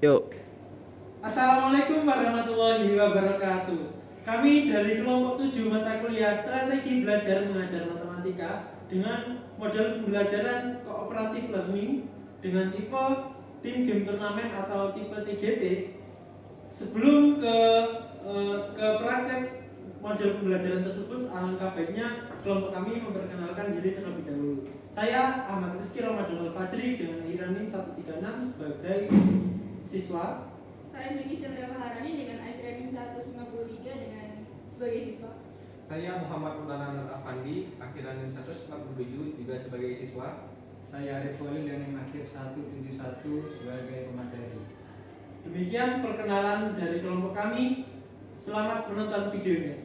Yuk. Assalamualaikum warahmatullahi wabarakatuh. Kami dari kelompok 7 mata kuliah Strategi Belajar Mengajar Matematika dengan model pembelajaran kooperatif learning dengan tipe tim game turnamen atau tipe TGT. Sebelum ke praktek model pembelajaran tersebut, alangkah baiknya kelompok kami memperkenalkan diri terlebih dahulu. Saya Ahmad Rizky Ramadan Al-Fajri dengan IRA NIM 136 sebagai siswa. Saya Megi Chandra Maharani dengan IRA NIM 153 dengan sebagai siswa. Saya Muhammad Mutana Nur Afandi, akhiran NIM 147 juga sebagai siswa. Saya Refoli dengan NIM akhir 171 sebagai pemateri. Demikian perkenalan dari kelompok kami. Selamat menonton videonya.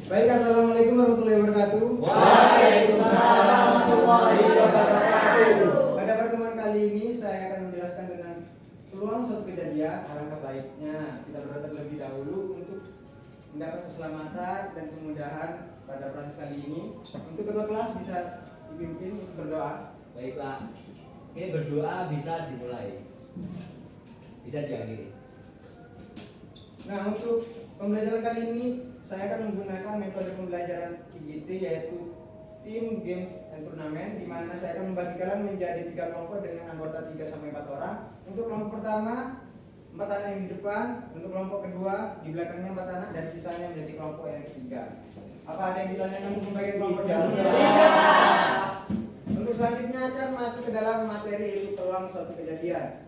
Baik, assalamualaikum warahmatullahi wabarakatuh. Waalaikumsalam warahmatullahi wabarakatuh. Pada pertemuan kali ini saya akan menjelaskan tentang peluang suatu kejadian. Alangkah baiknya kita berdoa terlebih dahulu untuk mendapat keselamatan dan kemudahan pada proses kali ini. Untuk ketua kelas bisa dipimpin untuk berdoa. Baiklah, ini berdoa bisa dimulai. Bisa diakhiri. Nah, untuk pembelajaran kali ini saya akan menggunakan metode pembelajaran TGT, yaitu Team Games and Tournament, di mana saya akan membagi kalian menjadi 3 kelompok dengan anggota 3-4 orang. Untuk kelompok pertama 4 anak yang di depan, untuk kelompok kedua di belakangnya 4 anak, dan sisanya menjadi kelompok yang ketiga. Apa ada yang ditanyakan untuk pembagian kelompok jauh? Untuk selanjutnya akan masuk ke dalam materi, yaitu peluang suatu kejadian.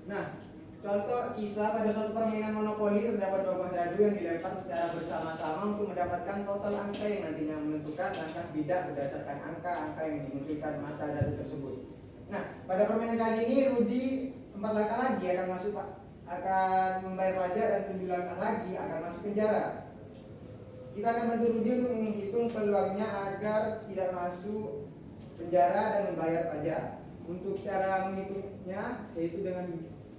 Nah, contoh kisah, pada suatu permainan monopoli terdapat 2 buah dadu yang dilempar secara bersama-sama untuk mendapatkan total angka yang nantinya menentukan langkah bidak berdasarkan angka-angka yang dimunculkan mata dadu tersebut. Nah, pada permainan kali ini Rudi 4 langkah lagi akan membayar pajak, dan 7 langkah lagi akan masuk penjara. Kita akan bantu Rudi untuk menghitung peluangnya agar tidak masuk penjara dan membayar pajak. Untuk cara menghitungnya yaitu dengan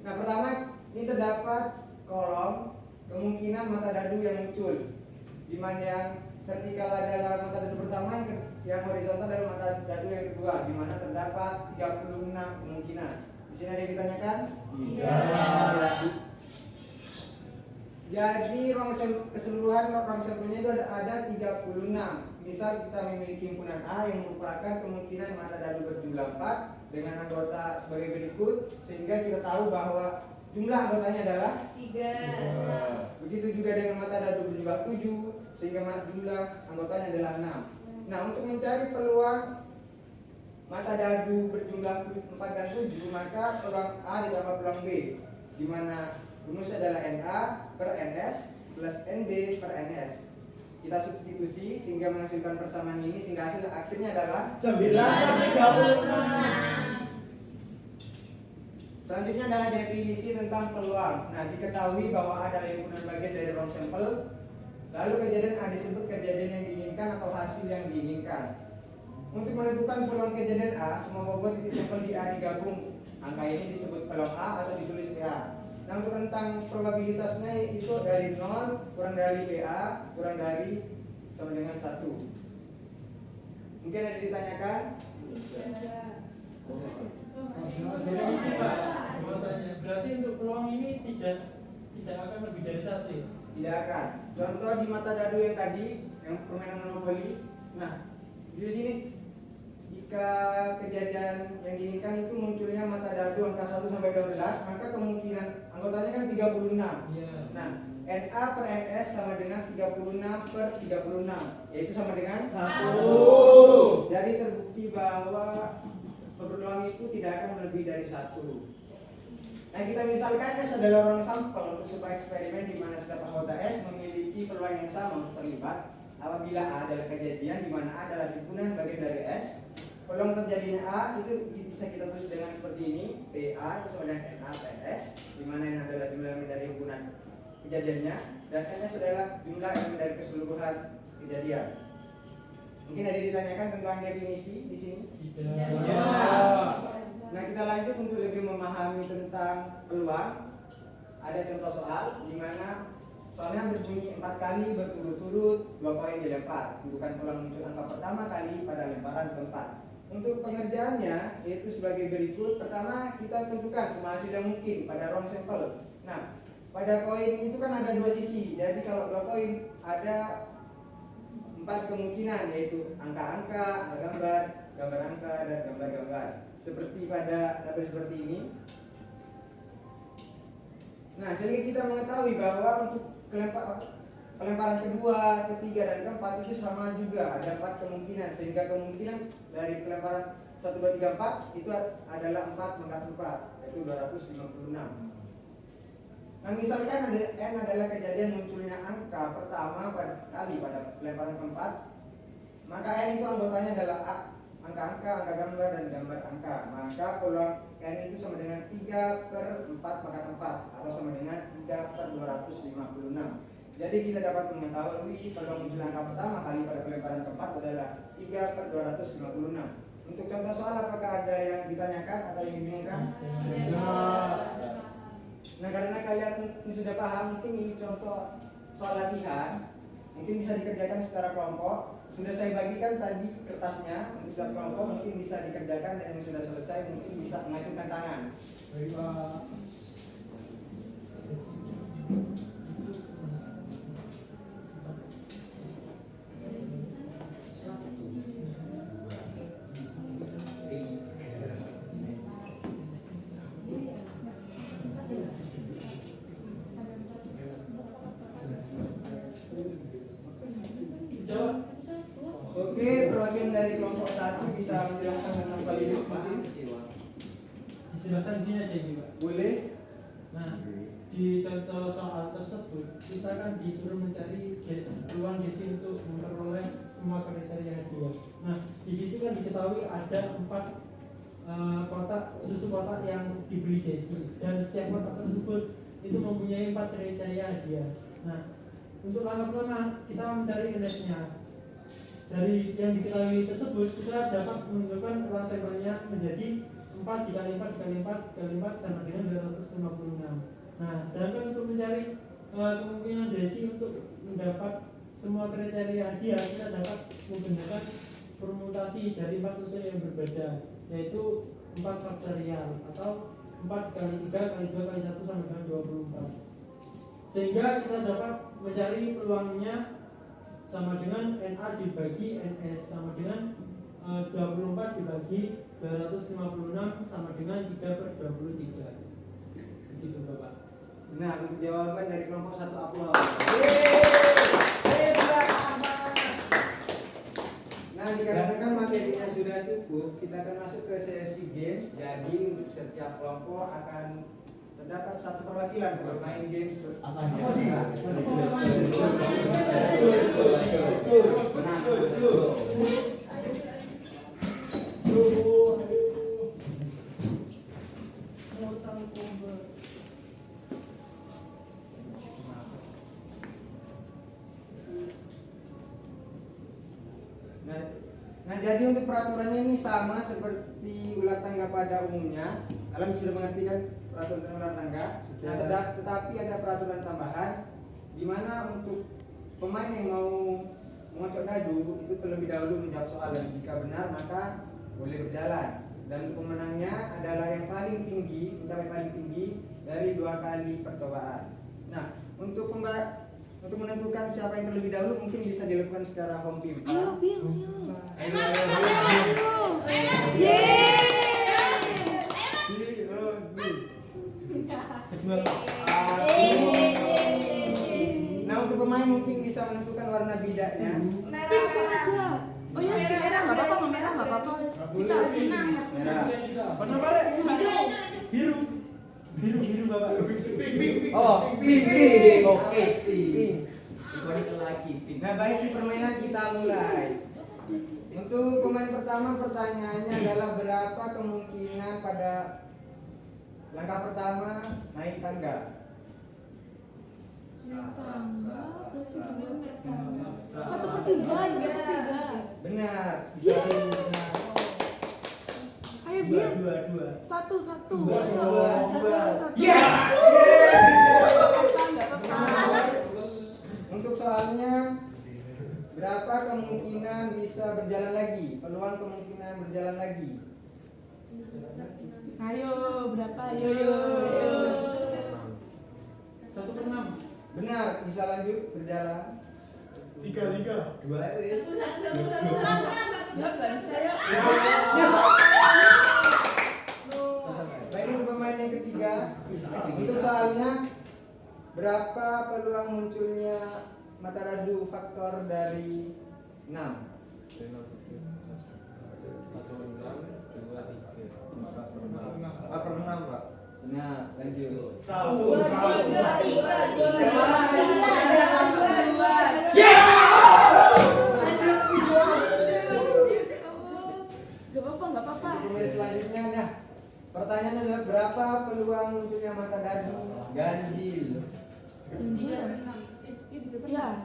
pertama, ini terdapat kolom kemungkinan mata dadu yang muncul, di mana yang vertikal adalah mata dadu pertama, yang horizontal adalah mata dadu yang kedua, di mana terdapat 36 kemungkinan. Di sini ada yang ditanyakan? Tidak. Jadi keseluruhan ruang sampelnya itu ada 36. Misal kita memiliki himpunan A yang merupakan kemungkinan mata dadu berjumlah 4 dengan anggota sebagai berikut, sehingga kita tahu bahwa jumlah anggotanya adalah 3. Begitu juga dengan mata dadu berjumlah 7, sehingga jumlah anggotanya adalah 6. Nah, untuk mencari peluang mata dadu berjumlah 4 dan 7, maka peluang A ditambah peluang B, di mana rumusnya adalah NA per NS plus NB per NS. Kita substitusi sehingga menghasilkan persamaan ini, sehingga hasil akhirnya adalah 936. Selanjutnya adalah definisi tentang peluang. Nah, diketahui bahwa ada himpunan bagian dari ruang sampel, lalu kejadian A disebut kejadian yang diinginkan atau hasil yang diinginkan. Untuk menentukan peluang kejadian A, semua bobot titik sampel di A digabung. Angka ini disebut peluang A atau ditulis PA. Nah, untuk rentang probabilitasnya itu dari 0 kurang dari PA kurang dari sama dengan 1. Mungkin ada ditanyakan? Definisi Pak, mau tanya, berarti untuk peluang ini tidak akan lebih dari 1 ya? Tidak akan. Contoh di mata dadu yang tadi, yang permainan monopoli. Nah, di sini jika kejadian yang diinginkan itu munculnya mata dadu angka 1 sampai 12, maka kemungkinan anggotanya kan 36. Iya. Nah, NA per NS sama dengan 36 per 36, yaitu sama dengan 1. Jadi terbukti bahwa peluang itu tidak akan lebih dari 1. Nah, kita misalkannya adalah ruang sampel untuk sebuah eksperimen di mana setiap anggota S memiliki peluang yang sama untuk terlibat apabila A adalah kejadian di mana A adalah himpunan bagian dari S. Peluang terjadinya A itu bisa kita tulis dengan seperti ini, PA itu sama dengan NA per S, di mana N adalah jumlah dari himpunan kejadiannya, dan NS adalah jumlah elemen dari keseluruhan kejadian. Mungkin ada ditanyakan tentang definisi di sini? Tidak. Nah, kita lanjut untuk lebih memahami tentang peluang. Ada contoh soal di mana Soalnya berbunyi 4 kali berturut-turut 2 koin dilempar. Tentukan peluang muncul angka pertama kali pada lemparan keempat. Untuk pengerjaannya yaitu sebagai berikut. Pertama, kita tentukan sehasil yang mungkin pada round sampel. Nah, pada koin itu kan ada 2 sisi. Jadi kalau 2 koin ada 4 kemungkinan, yaitu angka-angka, angka gambar, gambar angka, dan gambar-gambar. Seperti pada tabel seperti ini. Nah, sehingga kita mengetahui bahwa untuk pelemparan kedua, ketiga, dan keempat itu sama juga, ada 4 kemungkinan. Sehingga kemungkinan dari pelemparan 1, 2, 3, 4 itu adalah 4 mengkat 4, yaitu 256. Nah, misalkan N adalah kejadian munculnya angka pertama kali pada pelemparan keempat, maka N itu anggotanya adalah A, angka-angka, angka gambar, dan gambar angka. Maka peluang N itu sama dengan 3/4 maka 4, atau sama dengan 3/256. Jadi kita dapat mengetahui peluang muncul angka pertama kali pada pelemparan keempat adalah 3/256. Untuk contoh soal, apakah ada yang ditanyakan atau yang dibingungkan? Nah, karena kalian mungkin sudah paham, mungkin ini contoh soal latihan, mungkin bisa dikerjakan secara kelompok. Sudah saya bagikan tadi kertasnya untuk setiap kelompok, mungkin bisa dikerjakan, dan yang sudah selesai mungkin bisa mengacungkan tangan. Baik, Pak. Jawab. Oke, perwakilan dari kelompok 1 bisa menjelaskan tentang soal ini mungkin? Dijelaskan di sini aja ini, Pak. Boleh? Nah, di contoh soal tersebut kita kan disuruh mencari peluang desi untuk memperoleh semua kriteria hadiah. Nah, di situ kan diketahui ada 4 kotak susu kotak yang dibeli desi, dan setiap kotak tersebut itu mempunyai 4 kriteria hadiah. Nah, untuk langkah pertama kita mencari indeksnya. Dari yang diketahui tersebut kita dapat menentukan peluang sampelnya menjadi 4 dikali 4 dikali 4 dikali 4 sama dengan 256. Nah, sedangkan untuk mencari kemungkinan desi untuk mendapat semua kriteria hadiah, kita dapat menggunakan permutasi dari 4 unsur yang berbeda, yaitu 4 faktorial atau 4 kali 3 kali 2 kali 1 sama dengan 24. Sehingga kita dapat mencari peluangnya sama dengan NA dibagi NS sama dengan 24 dibagi 256 sama dengan 3/23. Begitu, Bapak. Nah, untuk jawaban dari kelompok 1 aplaus. Nah, dikarenakan materinya sudah cukup, kita akan masuk ke sesi games. Jadi untuk setiap kelompok akan terdapat 1 perwakilan bermain games. Nah, jadi untuk peraturannya ini sama seperti ular tangga pada umumnya. Kalian sudah mengerti kan peraturan tentang ular tangga? Nah, tetapi ada peraturan tambahan di mana untuk pemain yang mau mengocok dadu itu terlebih dahulu menjawab soal, dan jika benar maka boleh berjalan. Dan untuk pemenangnya adalah yang paling tinggi, mencapai paling tinggi dari 2 kali percobaan. Nah, untuk menentukan siapa yang terlebih dahulu mungkin bisa dilakukan secara home pimpa. Ayo, Bil, ayo. Nah, untuk pemain mungkin bisa menentukan warna bidaknya. Pink aja. Oh ya, si merah nggak apa-apa, merah nggak apa-apa. Kita harus menang, harus menang. Warna apa, Rek? Biru. Biru, Bapak. Oh, pink. Oke, Pink. itu lagi pink. Nah, baik, di permainan kita mulai. Untuk pemain pertama, pertanyaannya adalah berapa kemungkinan pada langkah pertama naik tangga? Naik tangga, berarti dia naik tangga. 1/3. Benar, bisa benar. Ayo, Bil. 2. 1. Dua. Yes! Nggak apa-apa. soalnya, berapa kemungkinan bisa berjalan lagi? Peluang kemungkinan berjalan lagi. Ayo, berapa? Ayo. 1/6. Benar, bisa lanjut berjalan. 3. 2 wis. Ya, nggak bisa ya. Yes. Baik, untuk pemain yang ketiga. Untuk soalnya, berapa peluang munculnya mata radu faktor dari 6? 4/6 Pak. Nah, lanjut. Nggak apa-apa. Kemudian selanjutnya, nah, pertanyaannya adalah berapa peluang munculnya mata radu ganjil? Ya.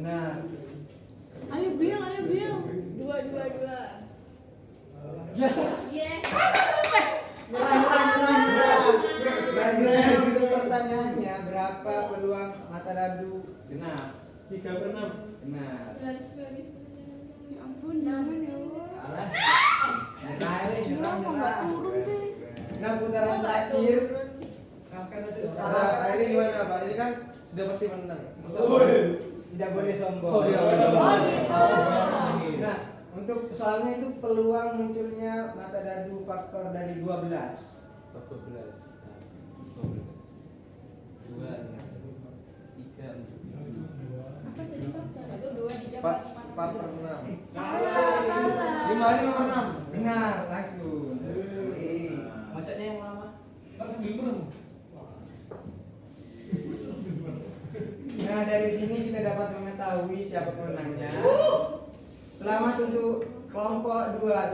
Nah, Ayo Bill. 2. yes. Yes. Lanjut pertanyaannya, berapa peluang mata radu genap? 3/6. Benar. Ya ampun, jangan ya Allah. Alas. Kenapa nggak turun sih? 6 putaran terakhir. Ini gimana Pak? Ini kan sudah pasti menang. Tidak boleh sombong. Oh, iya. Oh gitu. Nah, untuk soalnya itu peluang munculnya mata radu faktor dari 12. 12. 2 3 Apa tadi faktor? 1, 2, 3, 4 4, 4/6. Salah. 5/6. Benar, langsung. Macetnya yang lama. Nah, dari sini kita dapat mengetahui siapa pemenangnya. Selamat untuk kelompok 2.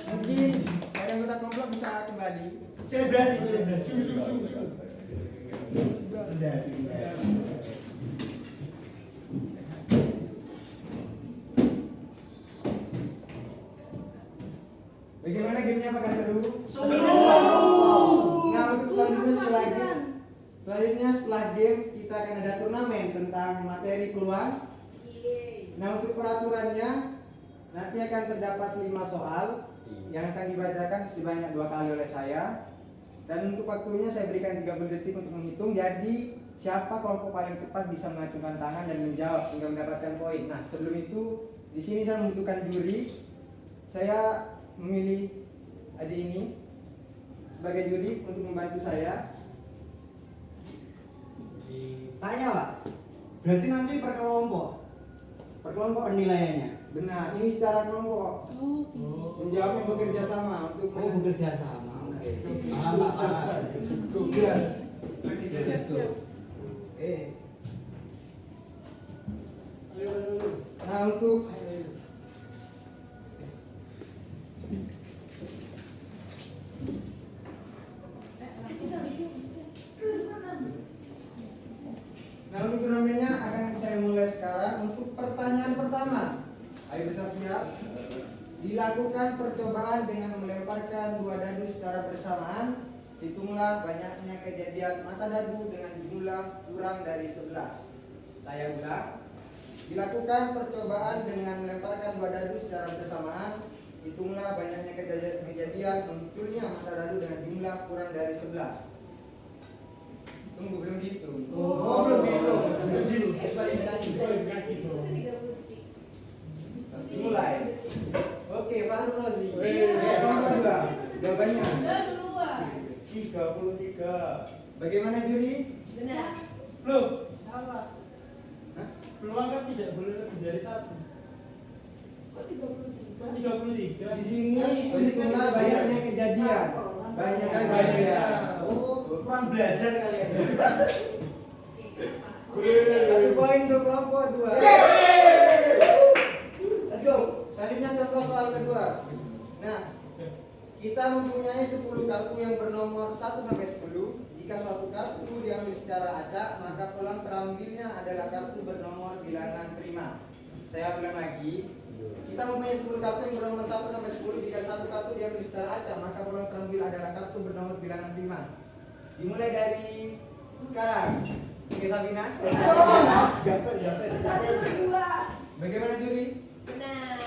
Mungkin dari anggota kelompok bisa kembali. Selebrasi. Bagaimana gamenya, apakah seru? Nah, untuk selanjutnya setelah game kita akan ada turnamen tentang materi peluang. Nah, untuk peraturannya nanti akan terdapat 5 soal yang akan dibacakan sebanyak 2 kali oleh saya. Dan untuk waktunya saya berikan 30 detik untuk menghitung. Jadi siapa kelompok paling cepat bisa mengacungkan tangan dan menjawab sehingga mendapatkan poin. Nah, sebelum itu di sini saya membutuhkan juri. Saya memilih adik ini sebagai juri untuk membantu saya. Tanya Pak. Berarti nanti per kelompok penilaiannya. Benar, ini secara kelompok. Menjawabnya bekerja sama untuk Bekerja sama. Oke. tugas. Nah, untuk turnamennya akan saya mulai sekarang. Untuk pertanyaan pertama, ayo bersiap-siap. Dilakukan percobaan dengan melemparkan 2 dadu secara bersamaan. Hitunglah banyaknya kejadian mata dadu dengan jumlah kurang dari 11. Saya ulang. Dilakukan percobaan dengan melemparkan 2 dadu secara bersamaan. Hitunglah banyaknya kejadian munculnya mata dadu dengan jumlah kurang dari 11. Tunggu, belum dihitung. Oh, belum dihitung. Kualifikasi. Mulai. Oke, Pak Rozi. Yes. Jawabannya 33. bagaimana juri? Benar. Loh, salah. Peluang kan tidak boleh lebih dari 1. Kok 33? Kan 33. Di sini hitunglah banyaknya kejadian. Banyak kejadian. Oh, kurang belajar kalian. 1 poin untuk kelompok 2. Let's go. Selanjutnya contoh soal kedua. Nah, kita mempunyai 10 kartu yang bernomor 1 sampai 10. Jika suatu kartu diambil secara acak, maka peluang terambilnya adalah kartu bernomor bilangan prima. Saya ulang lagi. Kita mempunyai 10 kartu yang bernomor 1 sampai 10. Jika satu kartu diambil secara acak, maka peluang terambil adalah kartu bernomor bilangan prima. Dimulai dari Sekarang, Oke Sabinas. Bagaimana juri? Benar.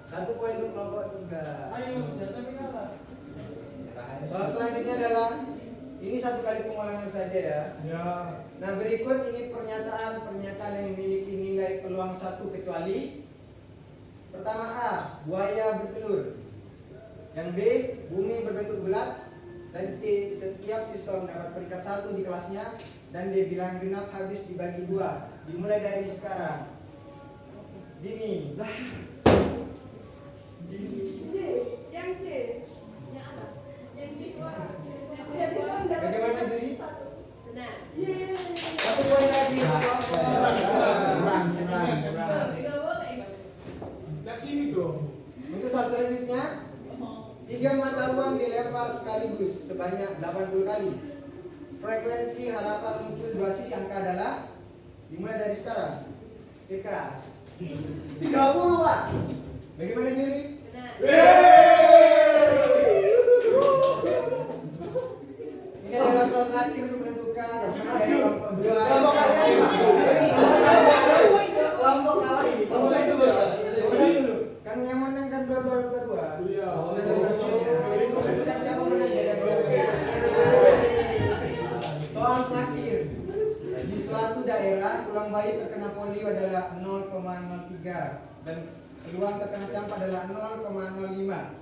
Satu poin untuk kelompok 3. Ayo, jangan sampai kalah. Soal selanjutnya adalah ini satu kali pengulangan saja ya. Ya. Nah berikut ini pernyataan yang memiliki nilai peluang 1 kecuali. Pertama A, buaya bertelur. Yang B, bumi berbentuk bulat. Dan C, setiap siswa mendapat peringkat 1 di kelasnya. Dan D, bilangan genap habis dibagi 2. Dimulai dari sekarang. Dini. Yang C. Yang siswa. Bagaimana juri? Benar. Satu poin lagi. Lihat sini dong. Untuk soal selanjutnya, 3 mata uang dilempar sekaligus sebanyak 80 kali. Frekuensi harapan muncul 2 sisi angka adalah, dimulai dari sekarang. Ikhlas. 30 Pak. Bagaimana juri? Ini adalah soal terakhir untuk menentukan pasangan dari kelompok 2. Kelompok kalah ini. Mulai dulu. Kan yang menang kan dua-dua. Iya. Menentukan siapa menang dari dua-dua. Soal terakhir. Di suatu daerah tulang bayi terkena polio adalah 0,03 dan peluang terkena campak adalah 0,05.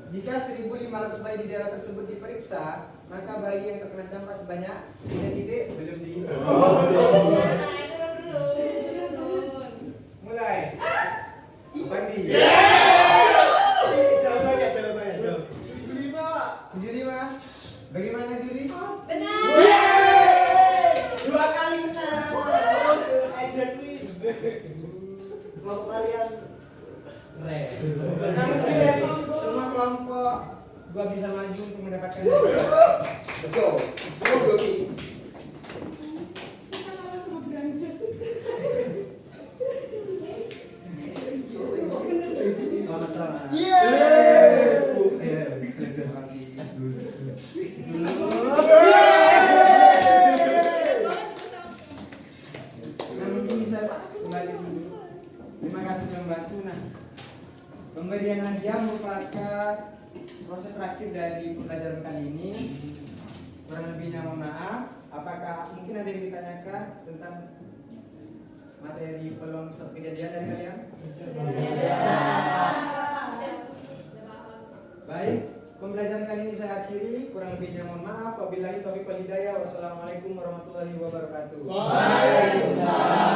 Jika 1.500 bayi di daerah tersebut diperiksa, maka bayi yang terkena campak sebanyak titik belum dihitung. Mulai. Pandi. Jawabannya. 75. Bagaimana juri? Benar. 2 kali benar. Exactly. Kelompok kalian keren. Namun tidak semua kelompok gua bisa maju untuk mendapatkan. Let's go. Kita malah sama beranjak. Selamat. Mungkin bisa kembali dulu. Terima kasih telah membantu. Nah, pemberian hadiah merupakan proses terakhir dari pembelajaran kali ini. Kurang lebihnya mohon maaf. Apakah mungkin ada yang ditanyakan tentang materi peluang suatu kejadian dari kalian? Baik, pembelajaran kali ini saya akhiri. Kurang lebihnya mohon maaf. Wabillahi taufiq wal hidayah. Wassalamualaikum warahmatullahi wabarakatuh. Waalaikumsalam.